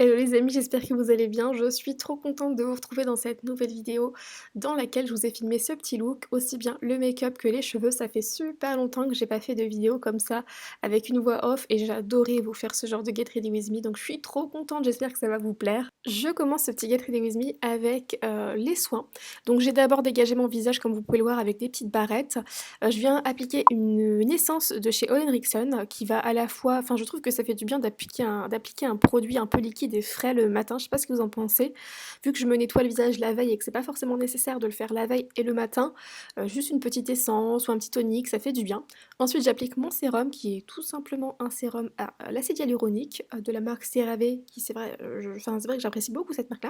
Hello les amis, j'espère que vous allez bien. Je suis trop contente de vous retrouver dans cette nouvelle vidéo dans laquelle je vous ai filmé ce petit look, aussi bien le make-up que les cheveux. Ça fait super longtemps que j'ai pas fait de vidéo comme ça avec une voix off et j'ai adoré vous faire ce genre de Get Ready With Me, donc je suis trop contente, j'espère que ça va vous plaire. Je commence ce petit Get Ready With Me avec les soins. Donc j'ai d'abord dégagé mon visage comme vous pouvez le voir avec des petites barrettes. Je viens appliquer une essence de chez Ole Henriksen qui va à la fois, enfin je trouve que ça fait du bien d'appliquer un produit un peu liquide et frais le matin, je sais pas ce que vous en pensez. Vu que je me nettoie le visage la veille et que c'est pas forcément nécessaire de le faire la veille et le matin, juste une petite essence ou un petit tonique, ça fait du bien. Ensuite j'applique mon sérum qui est tout simplement un sérum à l'acide hyaluronique de la marque CeraVe qui c'est vrai, enfin c'est vrai que j'apprécie beaucoup cette marque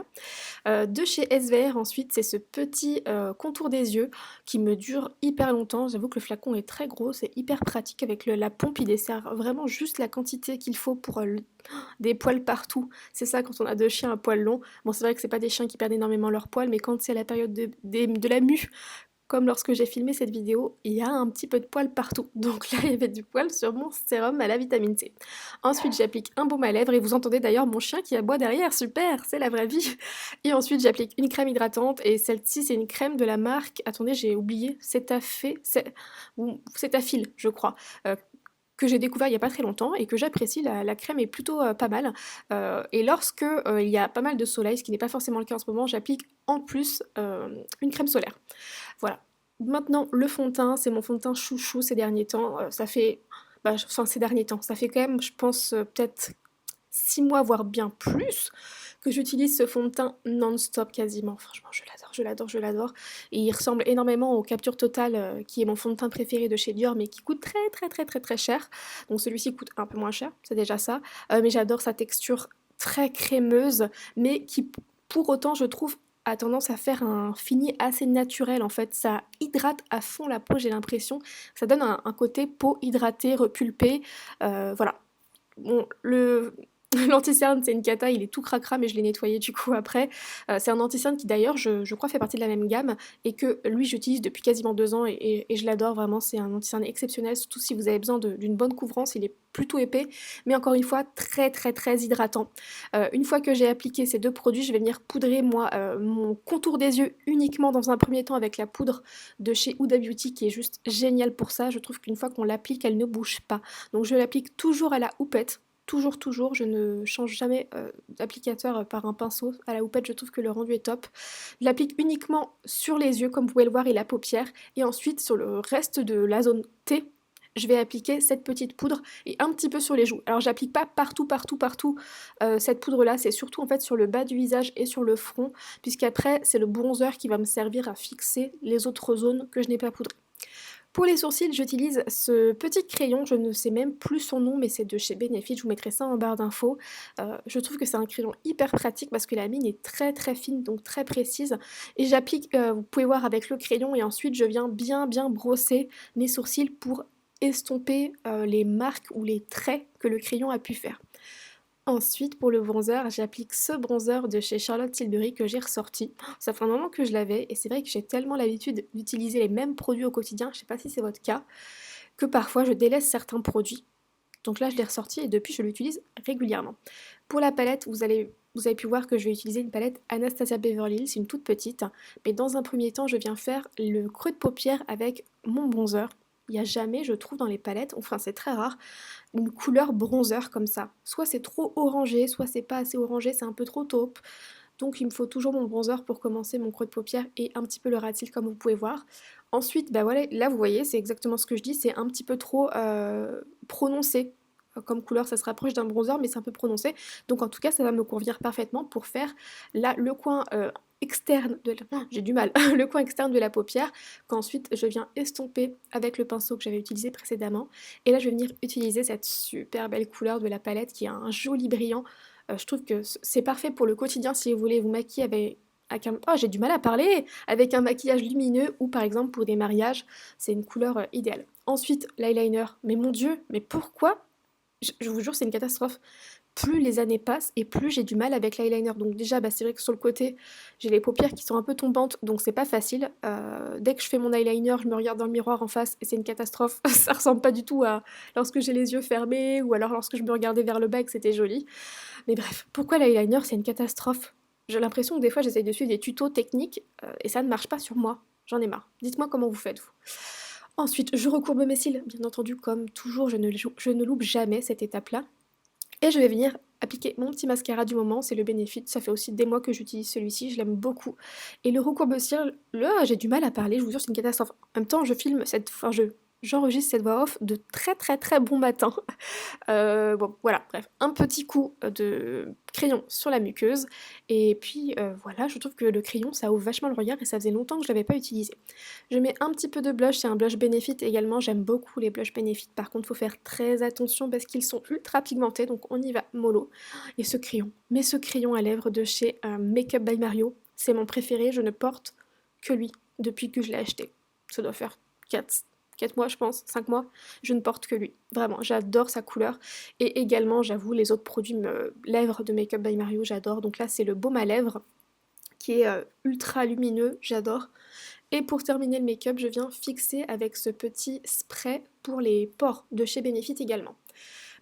là. De chez SVR ensuite, c'est ce petit contour des yeux qui me dure hyper longtemps. J'avoue que le flacon est très gros, c'est hyper pratique avec la pompe, il dessert vraiment juste la quantité qu'il faut pour des poils partout. C'est ça quand on a deux chiens à poils longs. Bon, c'est vrai que c'est pas des chiens qui perdent énormément leurs poils, mais quand c'est la période de la mue, comme lorsque j'ai filmé cette vidéo, il y a un petit peu de poils partout. Donc là, il y avait du poil sur mon sérum à la vitamine C. Ensuite, j'applique un baume à lèvres et vous entendez d'ailleurs mon chien qui aboie derrière. Super, c'est la vraie vie. Et ensuite, j'applique une crème hydratante et celle-ci, c'est une crème de la marque. Attendez, j'ai oublié. Cetaphil, je crois. Que j'ai découvert il n'y a pas très longtemps et que j'apprécie. La crème est plutôt pas mal. Et lorsque il y a pas mal de soleil, ce qui n'est pas forcément le cas en ce moment, j'applique en plus une crème solaire. Voilà. Maintenant, le fond de teint, c'est mon fond de teint chouchou ces derniers temps. Ça fait. Enfin, ces derniers temps, ça fait quand même, je pense, peut-être 6 mois, voire bien plus, que j'utilise ce fond de teint non-stop quasiment. Franchement, je l'adore, je l'adore, je l'adore. Et il ressemble énormément au Capture Total, qui est mon fond de teint préféré de chez Dior, mais qui coûte très très très très très cher. Donc celui-ci coûte un peu moins cher, c'est déjà ça. Mais j'adore sa texture très crémeuse, mais qui pour autant, je trouve, a tendance à faire un fini assez naturel en fait. Ça hydrate à fond la peau, j'ai l'impression. Ça donne un côté peau hydratée, repulpée. Voilà. Bon, l'anti-cerne, c'est une cata, il est tout cracra, mais je l'ai nettoyé du coup après. C'est un anti-cerne qui d'ailleurs, je crois, fait partie de la même gamme et que lui, j'utilise depuis quasiment 2 ans et je l'adore vraiment. C'est un anti-cerne exceptionnel, surtout si vous avez besoin d'une bonne couvrance. Il est plutôt épais, mais encore une fois, très très très hydratant. Une fois que j'ai appliqué ces deux produits, je vais venir poudrer moi mon contour des yeux uniquement dans un premier temps avec la poudre de chez Huda Beauty qui est juste géniale pour ça. Je trouve qu'une fois qu'on l'applique, elle ne bouge pas. Donc je l'applique toujours à la houppette. Toujours, toujours, je ne change jamais d'applicateur par un pinceau. À la houppette, je trouve que le rendu est top. Je l'applique uniquement sur les yeux, comme vous pouvez le voir, et la paupière. Et ensuite, sur le reste de la zone T, je vais appliquer cette petite poudre et un petit peu sur les joues. Alors, j'applique pas partout, partout, partout cette poudre-là. C'est surtout en fait sur le bas du visage et sur le front, puisqu'après, c'est le bronzer qui va me servir à fixer les autres zones que je n'ai pas poudrées. Pour les sourcils, j'utilise ce petit crayon, je ne sais même plus son nom, mais c'est de chez Benefit, je vous mettrai ça en barre d'infos. Je trouve que c'est un crayon hyper pratique parce que la mine est très très fine, donc très précise. Et j'applique, vous pouvez voir avec le crayon, et ensuite je viens bien bien brosser mes sourcils pour estomper les marques ou les traits que le crayon a pu faire. Ensuite, pour le bronzer, j'applique ce bronzer de chez Charlotte Tilbury que j'ai ressorti. Ça fait un moment que je l'avais et c'est vrai que j'ai tellement l'habitude d'utiliser les mêmes produits au quotidien, je sais pas si c'est votre cas, que parfois je délaisse certains produits. Donc là, je l'ai ressorti et depuis, je l'utilise régulièrement. Pour la palette, vous avez pu voir que je vais utiliser une palette Anastasia Beverly Hills, c'est une toute petite. Mais dans un premier temps, je viens faire le creux de paupière avec mon bronzer. Il n'y a jamais, je trouve, dans les palettes, enfin c'est très rare, une couleur bronzer comme ça. Soit c'est trop orangé, soit c'est pas assez orangé, c'est un peu trop taupe. Donc il me faut toujours mon bronzer pour commencer mon creux de paupière et un petit peu le rat de cils comme vous pouvez voir. Ensuite, bah voilà, là vous voyez, c'est exactement ce que je dis, c'est un petit peu trop prononcé. Comme couleur, ça se rapproche d'un bronzer, mais c'est un peu prononcé. Donc en tout cas, ça va me convenir parfaitement pour faire là le coin externe de la... j'ai du mal, le coin externe de la paupière, qu'ensuite je viens estomper avec le pinceau que j'avais utilisé précédemment. Et là, je vais venir utiliser cette super belle couleur de la palette qui a un joli brillant. Je trouve que c'est parfait pour le quotidien si vous voulez vous maquiller avec un... Oh, j'ai du mal à parler! Avec un maquillage lumineux ou par exemple pour des mariages, c'est une couleur idéale. Ensuite, l'eyeliner. Mais mon Dieu, mais pourquoi? Je vous jure, c'est une catastrophe. Plus les années passent et plus j'ai du mal avec l'eyeliner. Donc déjà, bah, c'est vrai que sur le côté, j'ai les paupières qui sont un peu tombantes, donc c'est pas facile. Dès que je fais mon eyeliner, je me regarde dans le miroir en face et c'est une catastrophe. Ça ressemble pas du tout à lorsque j'ai les yeux fermés ou alors lorsque je me regardais vers le bas et que c'était joli. Mais bref, pourquoi l'eyeliner c'est une catastrophe? J'ai l'impression que des fois j'essaye de suivre des tutos techniques et ça ne marche pas sur moi. J'en ai marre. Dites-moi comment vous faites vous. Ensuite, je recourbe mes cils, bien entendu, comme toujours, je ne loupe jamais cette étape-là. Et je vais venir appliquer mon petit mascara du moment, c'est le Benefit. Ça fait aussi des mois que j'utilise celui-ci, je l'aime beaucoup. Et le recourbe-cils, là, j'ai du mal à parler, je vous jure, c'est une catastrophe. En même temps, je filme cette, enfin, j'enregistre cette voix off de très très très bon matin. Bon, voilà, bref, un petit coup de crayon sur la muqueuse. Et puis voilà, je trouve que le crayon, ça ouvre vachement le regard et ça faisait longtemps que je l'avais pas utilisé. Je mets un petit peu de blush, c'est un blush Benefit également, j'aime beaucoup les blushs Benefit. Par contre, faut faire très attention parce qu'ils sont ultra pigmentés, donc on y va mollo. Et ce crayon, mais ce crayon à lèvres de chez Makeup by Mario, c'est mon préféré, je ne porte que lui depuis que je l'ai acheté. Ça doit faire 4 mois je pense, 5 mois, je ne porte que lui. Vraiment, j'adore sa couleur. Et également, j'avoue, les autres produits lèvres de Makeup by Mario, j'adore. Donc là, c'est le baume à lèvres qui est ultra lumineux, j'adore. Et pour terminer le make-up, je viens fixer avec ce petit spray pour les pores de chez Benefit également.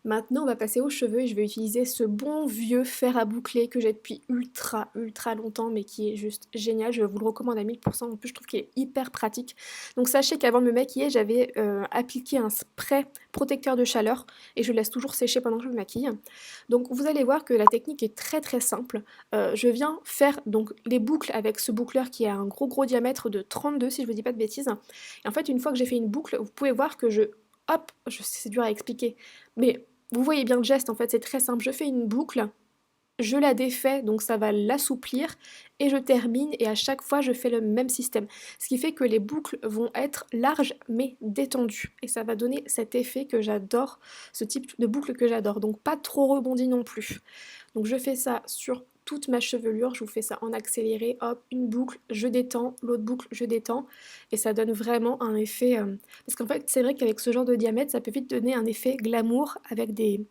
Maintenant, on va passer aux cheveux et je vais utiliser ce bon vieux fer à boucler que j'ai depuis ultra longtemps mais qui est juste génial. Je vous le recommande à 1000%. En plus, je trouve qu'il est hyper pratique. Donc sachez qu'avant de me maquiller, j'avais appliqué un spray protecteur de chaleur et je laisse toujours sécher pendant que je me maquille. Donc vous allez voir que la technique est très simple. Je viens faire donc les boucles avec ce boucleur qui a un gros diamètre de 32 si je ne vous dis pas de bêtises. Et en fait, une fois que j'ai fait une boucle, vous pouvez voir que hop, c'est dur à expliquer, mais vous voyez bien le geste, en fait, c'est très simple. Je fais une boucle, je la défais, donc ça va l'assouplir, et je termine, et à chaque fois, je fais le même système. Ce qui fait que les boucles vont être larges, mais détendues. Et ça va donner cet effet que j'adore, ce type de boucle que j'adore. Donc pas trop rebondi non plus. Donc je fais ça sur toute ma chevelure, je vous fais ça en accéléré, hop, une boucle, je détends, l'autre boucle, je détends, et ça donne vraiment un effet... Parce qu'en fait, c'est vrai qu'avec ce genre de diamètre, ça peut vite donner un effet glamour avec des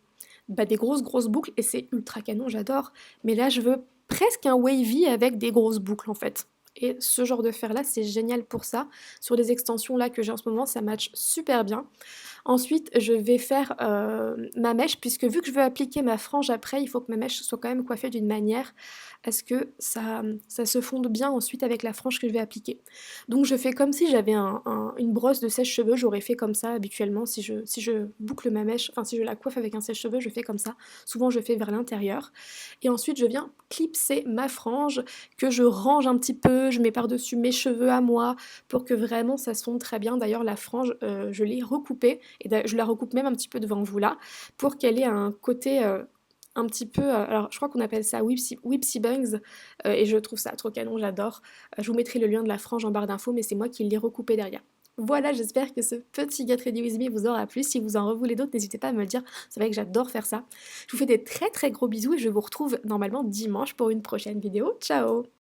grosses boucles, et c'est ultra canon, j'adore, mais là, je veux presque un wavy avec des grosses boucles, en fait. Et ce genre de fer là, c'est génial pour ça. Sur les extensions là que j'ai en ce moment, ça match super bien. Ensuite, je vais faire ma mèche, puisque vu que je veux appliquer ma frange après, il faut que ma mèche soit quand même coiffée d'une manière à ce que ça se fonde bien ensuite avec la frange que je vais appliquer. Donc je fais comme si j'avais une brosse de sèche-cheveux, j'aurais fait comme ça habituellement si je boucle ma mèche, enfin si je la coiffe avec un sèche-cheveux, je fais comme ça. Souvent je fais vers l'intérieur. Et ensuite je viens clipser ma frange que je range un petit peu, je mets par-dessus mes cheveux à moi pour que vraiment ça se fonde très bien. D'ailleurs la frange, je l'ai recoupée et je la recoupe même un petit peu devant vous là pour qu'elle ait un côté un petit peu, alors je crois qu'on appelle ça whipsy bangs et je trouve ça trop canon, j'adore. Je vous mettrai le lien de la frange en barre d'infos mais c'est moi qui l'ai recoupé derrière. Voilà, j'espère que ce petit Get Ready With Me vous aura plu. Si vous en voulez d'autres, n'hésitez pas à me le dire. C'est vrai que j'adore faire ça. Je vous fais des très gros bisous et je vous retrouve normalement dimanche pour une prochaine vidéo. Ciao!